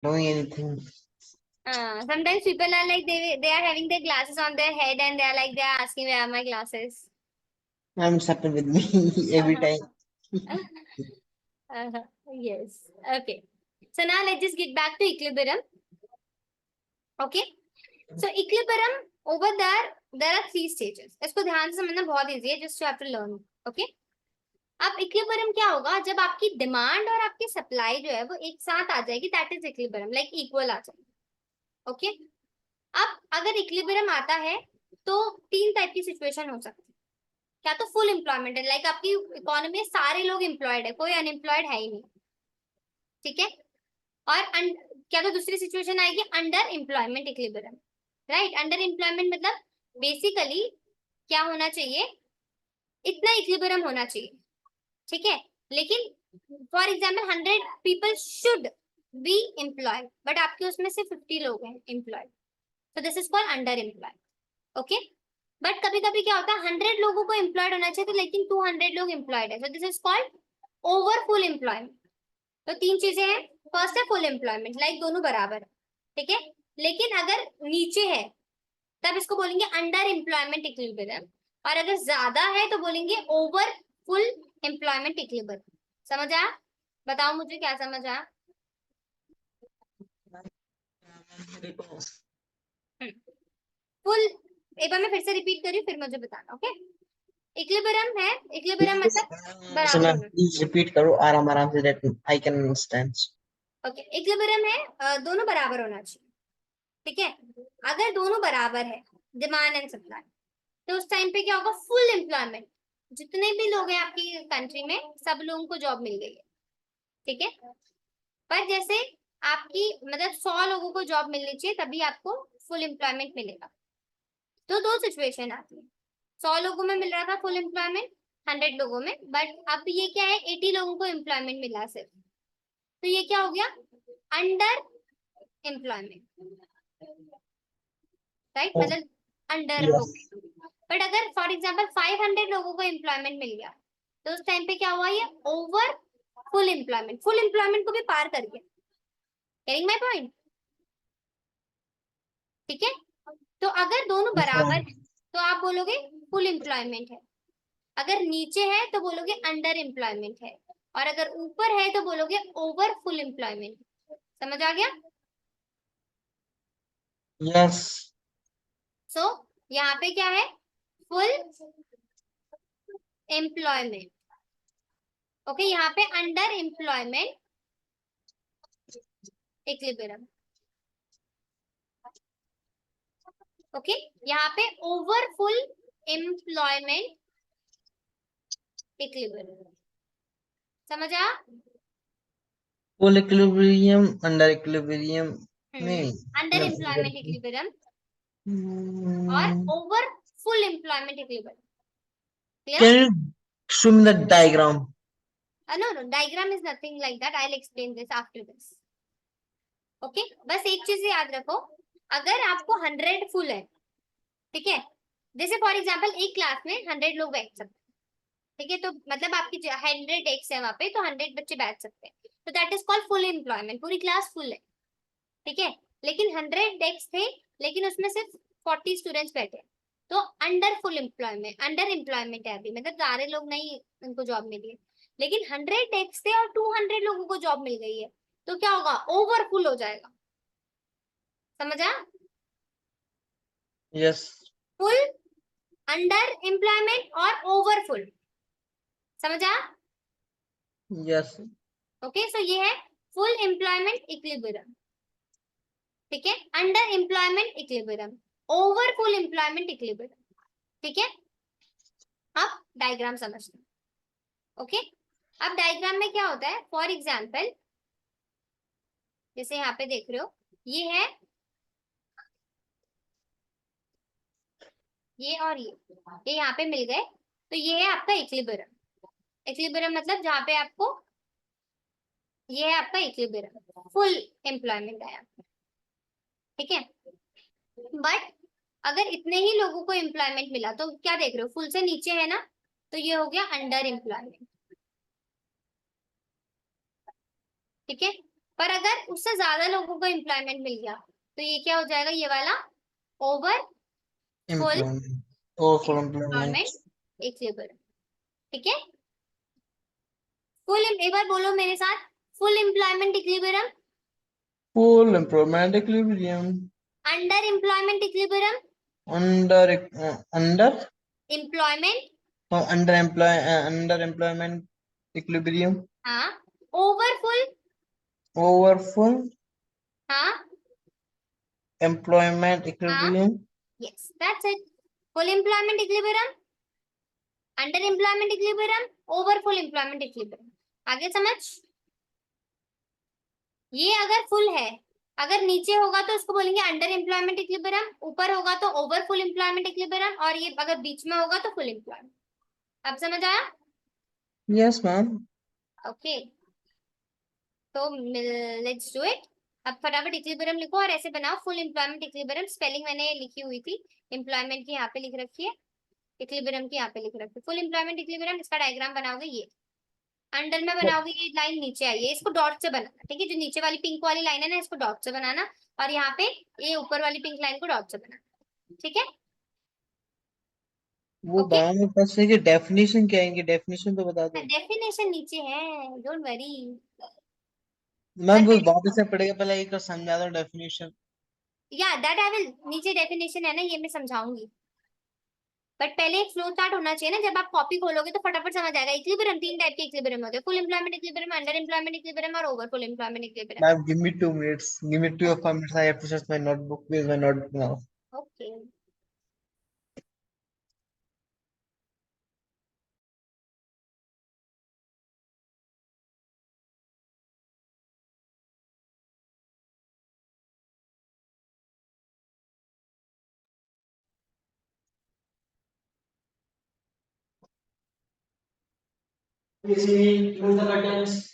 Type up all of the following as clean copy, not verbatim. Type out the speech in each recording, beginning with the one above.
doing anything. Sometimes people are like they are having their glasses on their head and they are like they are asking where are my glasses. It's happened with me every time. Yes. Okay. So now let's just get back to equilibrium. Okay. So equilibrium over there are three stages. इसको ध्यान से समझना बहुत easy है. Just you have to learn. Okay. अब equilibrium क्या होगा जब आपकी डिमांड और आपकी सप्लाई जो है वो एक साथ आ जाएगी. That is equilibrium, like equal आ जाएगी. ओके. अब अगर इक्विलिब्रियम आता है तो तीन टाइप की सिचुएशन हो सकती है. क्या तो फुल एम्प्लॉयमेंट है, लाइक आपकी इकोनॉमी में सारे लोग एम्प्लॉयड है, कोई अनएम्प्लॉयड है ही नहीं. ठीक है. और क्या तो दूसरी सिचुएशन आएगी under employment equilibrium. Right. Under employment मतलब बेसिकली क्या होना चाहिए, इतना इक्विलिब्रियम होना चाहिए. ठीक है. लेकिन for example 100 people should be employed but आपके उसमें से 50 लोग हैं employed. So this is called under employed. Okay. But कभी कभी क्या होता है 100 लोगों को एम्प्लॉयड होना चाहिए तो लेकिन 200 लोग एम्प्लॉयड है. So this is called over full employment. तो तीन चीजें हैं. फर्स्ट है फुल एम्प्लॉयमेंट, लाइक दोनों बराबर है. ठीक है. लेकिन अगर नीचे है तब इसको बोलेंगे अंडर एम्प्लॉयमेंट इक्विलिब्रियम. और अगर ज्यादा है तो बोलेंगे ओवर फुल एम्प्लॉयमेंट इक्विलिब्रियम. समझ आया? बताओ मुझे क्या समझ आया. फुल एक बार मैं फिर से रिपीट करी फिर मुझे बताना. ओके. इक्विलिब्रियम है, इक्विलिब्रियम मतलब So बराबर ma'am, होना. please repeat करो आराम आराम से that I can understand. Okay. Equilibrium है दोनों बराबर होना चाहिए. ठीक है. अगर दोनों बराबर है डिमांड एंड सप्लाई तो उस टाइम पे क्या होगा, फुल एम्प्लॉयमेंट. जितने भी लोग हैं आपकी कंट्री में सब लोगों को जॉब मिल गई है. ठीक है. पर जैसे आपकी मतलब 100 लोगों को जॉब मिलनी चाहिए तभी आपको फुल एम्प्लॉयमेंट मिलेगा. तो दो सिचुएशन आती है. 100 लोगों में मिल रहा था फुल एम्प्लॉयमेंट, 100 लोगों में. बट अब ये क्या है 80 लोगों को एम्प्लॉयमेंट मिला सिर्फ. तो ये क्या हो गया अंडर एम्प्लॉयमेंट. राइट. Oh, मतलब अंडर हो yes. गया. बट अगर फॉर एग्जाम्पल 500 लोगों को एम्प्लॉयमेंट मिल गया तो उस टाइम पे क्या हुआ, ये over full employment, full employment को भी पार कर गया. Getting my point? ठीक है. तो अगर दोनों Yes, बराबर ma'am. है तो आप बोलोगे फुल एम्प्लॉयमेंट है. अगर नीचे है तो बोलोगे अंडर एम्प्लॉयमेंट है. और अगर ऊपर है तो बोलोगे ओवर फुल एम्प्लॉयमेंट. समझ आ गया? Yes. सो यहाँ पे क्या है, फुल एम्प्लॉयमेंट. ओके. यहाँ पे अंडर एम्प्लॉयमेंट इक्विलिब्रियम. ओके. यहाँ पे ओवर फुल एम्प्लॉयमेंट इक्विलिब्रियम. समझ आ? Full equilibrium, under equilibrium में अंडर एम्प्लॉयमेंट इक्विलिब्रियम और Hmm, over full employment equilibrium. Clear? can you show me the diagram? No, diagram is nothing like that. I'll explain this after this. Okay. बस एक चीज याद रखो, अगर आपको 100 full है, ठीक है, जैसे फॉर एग्जांपल एक क्लास में 100 लोग बैठ सकते हैं. ठीक है. तो मतलब आपकी 100 डेस्क है वहां पे तो 100 बच्चे बैठ सकते हैं. तो that is called full employment. पूरी क्लास फुल है. ठीक है. लेकिन 100 डेस्क थे लेकिन उसमें सिर्फ 40 स्टूडेंट्स बैठे तो under full employment, under employment है अभी. मतलब सारे लोग नहीं उनको जॉब मिली है. लेकिन 100 डेस्क थे और 200 लोगों को जॉब मिल गई है तो क्या होगा, ओवरफुल हो जाएगा. समझा? Yes. फुल, अंडर एम्प्लॉयमेंट और ओवरफुल. समझा? Yes. ओके. सो ये है फुल एम्प्लॉयमेंट इक्विलिब्रियम. ठीक है. Under employment equilibrium, over full employment equilibrium. ठीक है. अब डायग्राम समझते हैं. ओके. अब डायग्राम में क्या होता है, फॉर एग्जाम्पल जैसे यहाँ पे देख रहे हो ये है, ये और ये यहाँ पे मिल गए तो ये है आपका इक्विलिब्रियम. इक्विलिब्रियम मतलब जहाँ पे आपको, ये है आपका इक्विलिब्रियम, फुल एम्प्लॉयमेंट है. ठीक है. बट अगर इतने ही लोगों को एम्प्लॉयमेंट मिला तो क्या देख रहे हो, फुल से नीचे है ना, तो ये हो गया अंडर एम्प्लॉयमेंट. ठीक है. पर अगर उससे ज्यादा लोगों को एम्प्लॉयमेंट मिल गया तो ये क्या हो जाएगा, ये वाला over full Employment. Or for employment. Employment equilibrium. ठीक है, एक बार बोलो मेरे साथ, full employment equilibrium, Full employment equilibrium. Under employment equilibrium, Under employment, underemployment equilibrium. हाँ, ओवर फुल, Over full हाँ employment हाँ, equilibrium. Yes that's it. Full employment equilibrium, under employment equilibrium, over full employment equilibrium. आगे समझ, ये अगर full है, अगर नीचे होगा तो इसको बोलेंगे अंडर एम्प्लॉयमेंट इक्विलिब्रियम, ऊपर होगा तो ओवर फुल एम्प्लॉयमेंट इक्विलिब्रियम, और ये अगर बीच में होगा तो फुल एम्प्लॉयमेंट। अब समझ आया? Yes, ma'am. ओके, तो लेट्स डू इट। अब फटाफट इक्विलिब्रियम लिखो और ऐसे बनाओ फुल एम्प्लॉयमेंट इक्विलिब्रियम। स्पेलिंग मैंने लिखी हुई थी, एम्प्लॉयमेंट की यहाँ पे लिख रखी है, इक्विलिब्रियम की यहाँ पे लिख रखी है। फुल एम्प्लॉयमेंट इक्विलिब्रियम, इसका डायग्राम बनाओगे ये, अंडर में बनाओगे ये लाइन नीचे आई है, इसको डॉट से बनाना। ठीक है, जो नीचे वाली पिंक वाली लाइन है ना, इसको डॉट से बनाना, और यहाँ पे ये ऊपर वाली पिंक लाइन को डॉट से बनाना। ठीक है, वो ओके। बाद में फंस कि डेफिनेशन क्या है, इनकी डेफिनेशन तो बता दो। डेफिनेशन नीचे है, डोंट वरी। मैम पर वो पहले, वापस से पढ़ेगा, पहले एक बार समझा दो डेफिनेशन। या दैट आई विल, नीचे डेफिनेशन है ना, ये मैं समझाऊंगी। बट पहले एक फ्लो चार्ट होना चाहिए ना, जब आप कॉपी खोलोगे तो फटाफट समझ आएगा। इक्विलिब्रियम तीन टाइप के इक्विलिब्रियम होते हैं, full employment equilibrium, under employment equilibrium और over full employment equilibrium. Ma'am give me 2 minutes, give me 2 or 5 minutes, I have to search my notebook, where is my notebook now? Okay. Please close the curtains.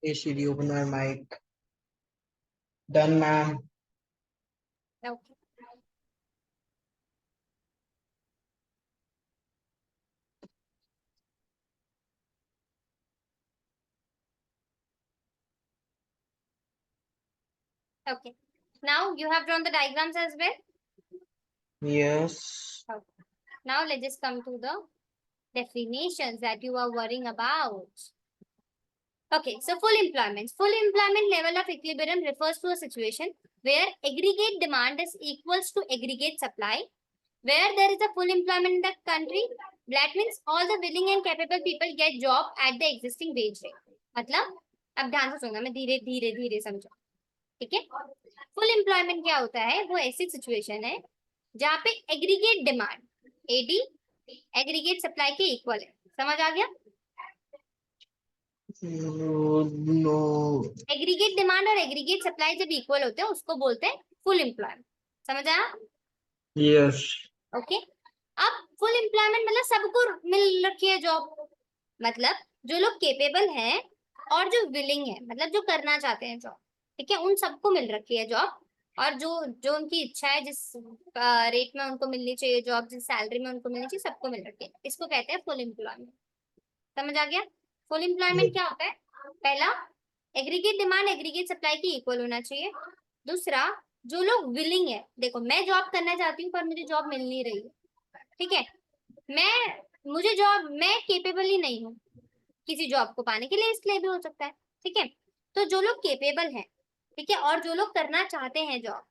ACD, open my mic. Done, ma'am. Okay. Okay. Now you have drawn the diagrams as well. Yes. Okay. Now let's just come to the definitions that you are worrying about. Okay, so full employment. Full employment level of equilibrium refers to a situation where aggregate demand is equals to aggregate supply. Where there is a full employment in the country, that means all the willing and capable people get job at the existing wage rate. मतलब अब ध्यान से सुनना, मैं धीरे धीरे धीरे समझो, ठीक है। फुल एम्प्लॉयमेंट क्या होता है, वो ऐसी सिचुएशन है जहाँ पे aggregate demand AD aggregate supply के इक्वल है। समझ आ गया? No. एग्रीगेट डिमांड और एग्रीगेट सप्लाई जब इक्वल होते हैं उसको बोलते हैं फुल एम्प्लॉयमेंट। समझ आया? Yes. ओके। अब फुल एम्प्लॉयमेंट मतलब सबको मिल रखी है जॉब, मतलब जो लोग केपेबल हैं और जो विलिंग है, मतलब जो करना चाहते हैं जॉब, ठीक है, उन सबको मिल रखी है जॉब। और जो जो उनकी इच्छा है, जिस रेट में उनको मिलनी चाहिए जॉब, जिस सैलरी में उनको मिलनी चाहिए, सबको मिल रखी है। इसको कहते हैं फुल एम्प्लॉयमेंट। समझ आ गया? फुल एम्प्लॉयमेंट क्या होता है? पहला, एग्रीगेट डिमांड एग्रीगेट सप्लाई की इक्वल होना चाहिए। दूसरा, जो लोग विलिंग है, देखो मैं जॉब करना चाहती हूँ पर मुझे जॉब मिल नहीं रही है, ठीक है, मुझे जॉब, मैं केपेबल ही नहीं हूँ किसी जॉब को पाने के लिए, इसलिए भी हो सकता है, ठीक है। तो जो लोग केपेबल हैं, ठीक है, और जो लोग करना चाहते हैं जॉब,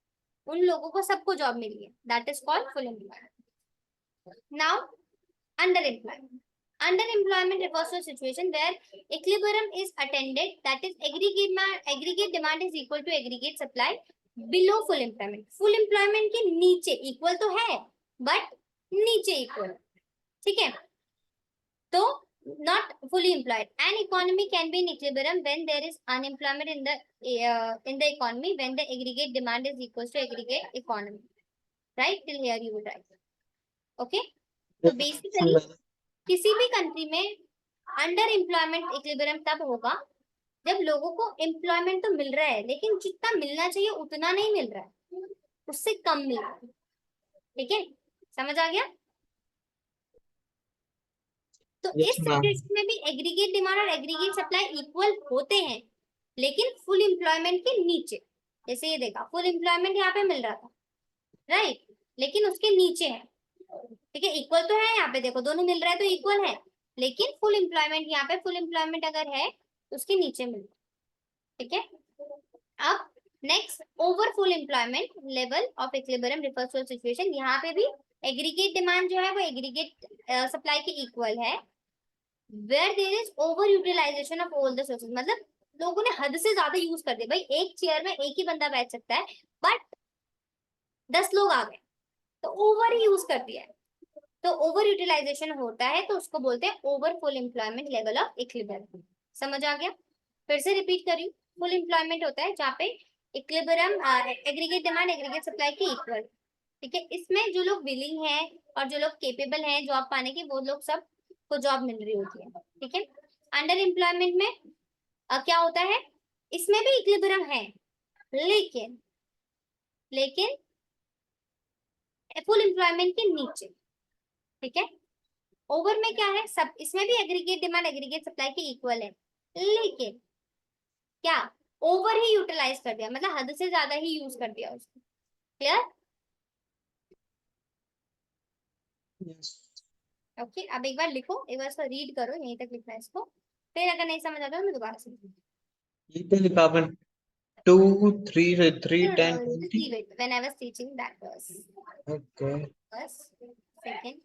उन लोगों को सबको जॉब मिली है, that is called full employment. Now under employment. Under employment refers to a situation where equilibrium is attended, that is aggregate demand is equal to aggregate supply below full employment। full employment के नीचे, equal तो है but नीचे equal, ठीक है। तो not fully employed, an economy can be in equilibrium when there is unemployment in the economy, when the aggregate demand is equals to aggregate economy, right? Till here you will write, okay? तो basically किसी भी country में under employment equilibrium तब होगा जब लोगों को employment तो मिल रहा है लेकिन जितना मिलना चाहिए उतना नहीं मिल रहा है, उससे कम मिल रहा है, ठीक है। समझ आ गया? तो Yes, इस ma'am. सिचुएशन में भी एग्रीगेट डिमांड और एग्रीगेट सप्लाई इक्वल होते हैं, लेकिन फुल एम्प्लॉयमेंट के नीचे। जैसे ये देखा, फुल एम्प्लॉयमेंट यहाँ पे मिल रहा था, राइट, लेकिन उसके नीचे है, ठीक है। इक्वल तो है यहाँ पे, देखो दोनों मिल रहा है तो इक्वल है, लेकिन फुल एम्प्लॉयमेंट यहाँ पे, फुल एम्प्लॉयमेंट अगर है तो उसके नीचे मिल रहा है, ठीक है। अब next, over full employment level of equilibrium refers to situation. यहाँ पे भी एग्रीगेट डिमांड जो है वो एग्रीगेट सप्लाई के इक्वल है, where there is over utilization of all the sources, मतलब लोगों ने हद से ज्यादा यूज कर दिया। भाई एक चेयर में एक ही बंदा बैठ सकता है बट 10 लोग आ गए तो ओवर ही यूज कर दिया है, तो ओवर यूटिलाइजेशन होता है, तो उसको बोलते हैं over full employment level of equilibrium. समझ आ गया? फिर से रिपीट करी, फुल एम्प्लॉयमेंट होता है जहाँ पे equilibrium aggregate demand aggregate supply की इक्वल, ठीक है। इसमें जो लोग विलिंग है और जो लोग केपेबल हैं जॉब पाने के, वो लोग सब को जॉब मिल रही होती है, ठीक है। अंडर एम्प्लॉयमेंट में क्या होता है, इसमें भी इक्विलिब्रियम है, लेकिन लेकिन फुल एम्प्लॉयमेंट के नीचे, ठीक है। ओवर में क्या है, सब इसमें भी एग्रीगेट डिमांड एग्रीगेट सप्लाई के इक्वल है, लेकिन क्या, ओवर ही यूटिलाइज कर दिया, मतलब हद से ज्यादा ही यूज कर दिया उसको। क्लियर? Yes. ओके, अब एक बार लिखो, एक बार इसको रीड करो, यहीं तक लिखना है इसको, फिर अगर नहीं समझ आता तो मैं दोबारा से ये तो लिखा अपन 2, 3, 3, 10, just 20. leave it when I was teaching that was Okay. first, second,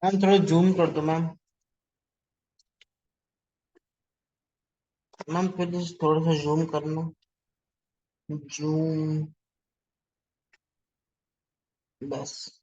ma'am थोड़ा जूम कर दो मैम। मैम प्लीज थोड़ा सा जूम करना। जूम। बस।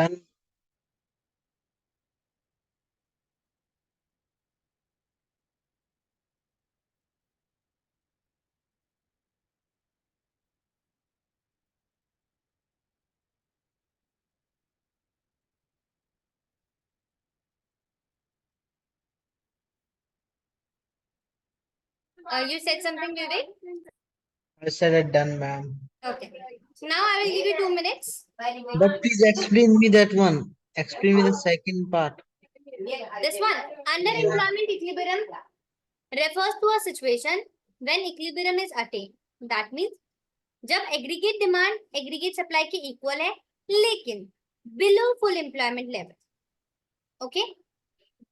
Done. You said something, Vivek? I said it done, ma'am. Okay. Now I will give you 2 minutes. But please explain me that one. Explain me the second part. This one, Yeah. underemployment equilibrium refers to a situation when equilibrium is attained. That means जब aggregate demand aggregate supply के equal है लेकिन below full employment level. Okay,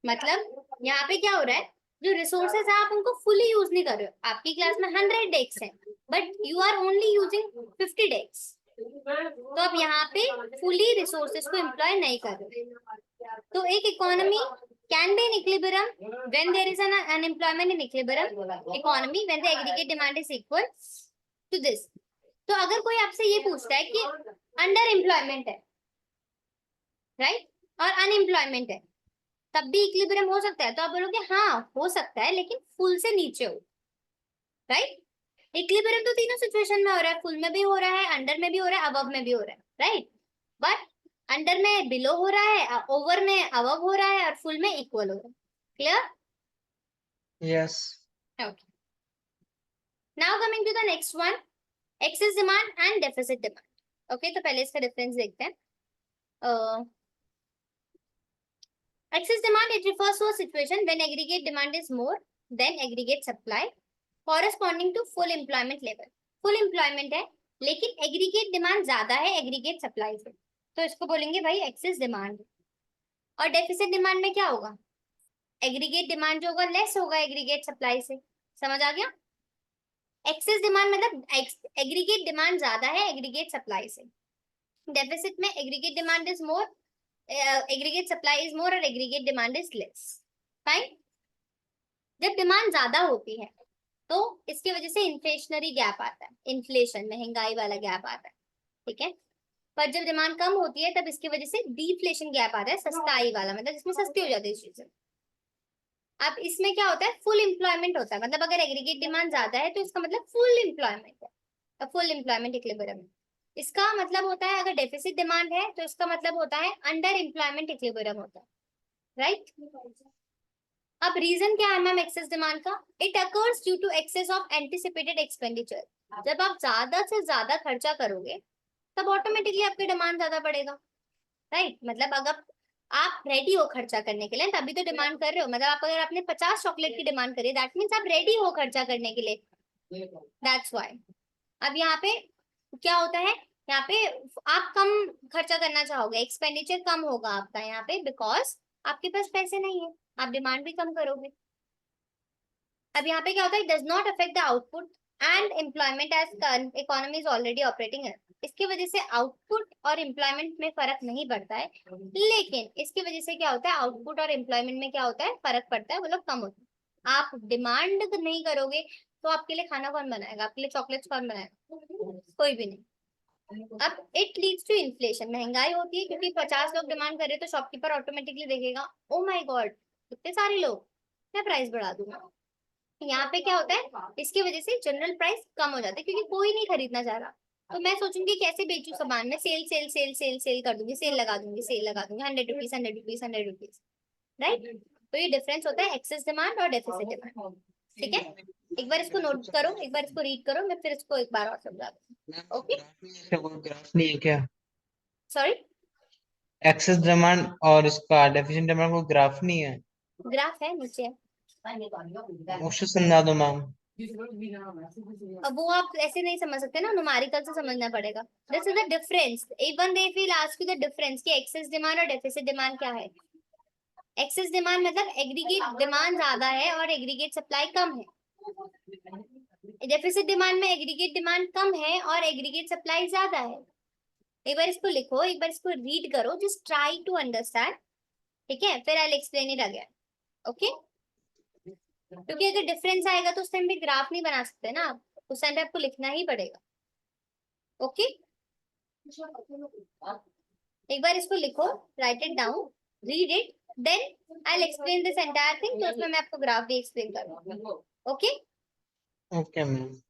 मतलब यहाँ पे क्या हो रहा है, जो रिसोर्सेज है आप उनको फुली यूज नहीं कर रहे हो। आपकी क्लास में 100 डेस्क है but you are only using 50 desk, तो अब यहाँ पे फुली रिसोर्सेज को एम्प्लॉय नहीं कर रहे। तो एक economy can be in equilibrium when there is an unemployment in equilibrium economy when the aggregate demand is equal to this। तो अगर कोई आपसे ये पूछता है कि अंडर एम्प्लॉयमेंट है, राइट, और अनएम्प्लॉयमेंट है, तब भी इक्विलिब्रियम हो सकता है, तो आप बोलोगे हाँ हो सकता है लेकिन फुल से नीचे हो, राइट। इक्विलिब्रियम तो तीनों सिचुएशन में हो रहा है, फुल में भी हो रहा है, अंडर में भी हो रहा है, अबव में भी हो रहा है, राइट। बट अंडर में बिलो हो रहा है, ओवर में अबव हो रहा है और फुल में इक्वल हो रहा है। Clear? Yes. Okay, now coming to the next one, excess demand and deficit demand. Okay, तो पहले इसका डिफरेंस देखते हैं। Excess demand, it refers to a situation when aggregate demand is more than aggregate supply corresponding to full employment level। full employment है लेकिन aggregate demand ज्यादा है aggregate supply से, तो इसको बोलेंगे भाई excess demand। और deficit demand में क्या होगा, aggregate demand जो होगा less होगा aggregate supply से। समझ आ गया? excess demand मतलब aggregate demand ज्यादा है aggregate supply से, deficit में aggregate demand is more, aggregate supply is more और aggregate demand is less। Fine. जब डिमांड ज्यादा होती है तो इसकी वजह से इन्फ्लेशनरी गैप आता है, इन्फ्लेशन महंगाई वाला गैप आता है, ठीक है। पर जब डिमांड कम होती है तब इसकी वजह से डिफ्लेशन गैप आता है, सस्ताई वाला, मतलब जिसमें सस्ती हो जाती है चीजें। अब इसमें क्या होता है, फुल एम्प्लॉयमेंट होता है, मतलब अगर एग्रीगेट डिमांड ज्यादा है तो इसका मतलब फुल एम्प्लॉयमेंट है, फुल एम्प्लॉयमेंट इक्विलिब्रियम। इसका मतलब होता है अगर डेफिसिट डिमांड है तो इसका मतलब होता है अंडर एम्प्लॉयमेंट इक्विलिब्रियम होता है, राइट। अब रीजन क्या है मैम एक्सेस डिमांड का, it occurs due to excess of anticipated expenditure. जब आप ज्यादा से ज्यादा खर्चा करोगे तब ऑटोमेटिकली आपकी डिमांड ज्यादा बढ़ेगा, राइट। मतलब अगर आप रेडी हो खर्चा करने के लिए तभी तो डिमांड कर रहे हो, मतलब आप अगर आपने 50 चॉकलेट की डिमांड करी दैट मीन्स आप रेडी हो खर्चा करने के लिए, दैट्स व्हाई। अब यहाँ पे क्या होता है, यहाँ पे आप कम खर्चा करना चाहोगे, एक्सपेंडिचर कम होगा आपका यहाँ पे, बिकॉज आपके पास पैसे नहीं है, आप डिमांड भी कम करोगे। अब यहाँ पे क्या होता है, does not affect the output and employment as economy is already operating है। इसकी वजह से आउटपुट और एम्प्लॉयमेंट में फर्क नहीं पड़ता है, लेकिन इसकी वजह से क्या होता है, आउटपुट और एम्प्लॉयमेंट में क्या होता है, फर्क पड़ता है, वो लोग कम होता है। आप डिमांड नहीं करोगे तो आपके लिए खाना कौन बनाएगा, आपके लिए चॉकलेट्स कौन बनाएगा, कोई भी नहीं। अब इट लीड्स टू इन्फ्लेशन, महंगाई होती है क्योंकि 50 लोग डिमांड कर रहे हैं तो शॉपकीपर ऑटोमेटिकली देखेगा ओ माय गॉड इतने सारे लोग, मैं प्राइस बढ़ा दूंगा। यहाँ पे क्या होता है, इसकी वजह से जनरल प्राइस कम हो जाता है क्योंकि कोई नहीं खरीदना चाह रहा, तो मैं सोचूंगी कैसे बेचू सामान, मैं sell sell sell sell sell कर दूंगी, सेल लगा दूंगी, सेल लगा दूंगी, 100 रुपीज 100 रुपीज 100 रुपीज, राइट। तो ये डिफरेंस होता है एक्सेस डिमांड और डेफिसिट डिमांड, ठीक है। एक बार इसको नोट करो, एक बार इसको रीड करो, मैं फिर इसको एक बार और समझा दूँ। ओके, ग्राफ नहीं है क्या? सॉरी, एक्सेस डिमांड और इसका डेफिशिएंट डिमांड को ग्राफ नहीं है? ग्राफ है नीचे है। उससे समझा दो मैम। अब वो आप ऐसे नहीं समझ सकते ना, न्यूमेरिकल से समझना पड़ेगा। This is the difference, even they will ask you the difference कि एक्सेस डिमांड और डेफिसिट डिमांड क्या है। एक्सेस डिमांड मतलब एग्रीगेट डिमांड ज्यादा है और एग्रीगेट सप्लाई कम है। डेफिसिट डिमांड में एग्रीगेट डिमांड कम है और एग्रीगेट सप्लाई ज्यादा है। एक बार इसको लिखो, एक बार इसको रीड करो, जस्ट ट्राई टू अंडरस्टैंड, ठीक है, फिर आई will explain it again. Okay, क्योंकि अगर डिफरेंस आएगा तो उस टाइम पे ग्राफ नहीं बना सकते ना आप, उस टाइम पे आपको लिखना ही पड़ेगा। ओके, एक बार इसको लिखो, write it down, read it, then I will explain this entire thing. तो उसमें मैं आपको ग्राफ भी एक्सप्लेन करूंगा। Okay okay ma'am.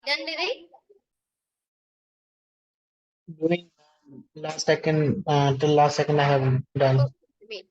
Done, Vivek? Doing last second till last second I have done. Wait.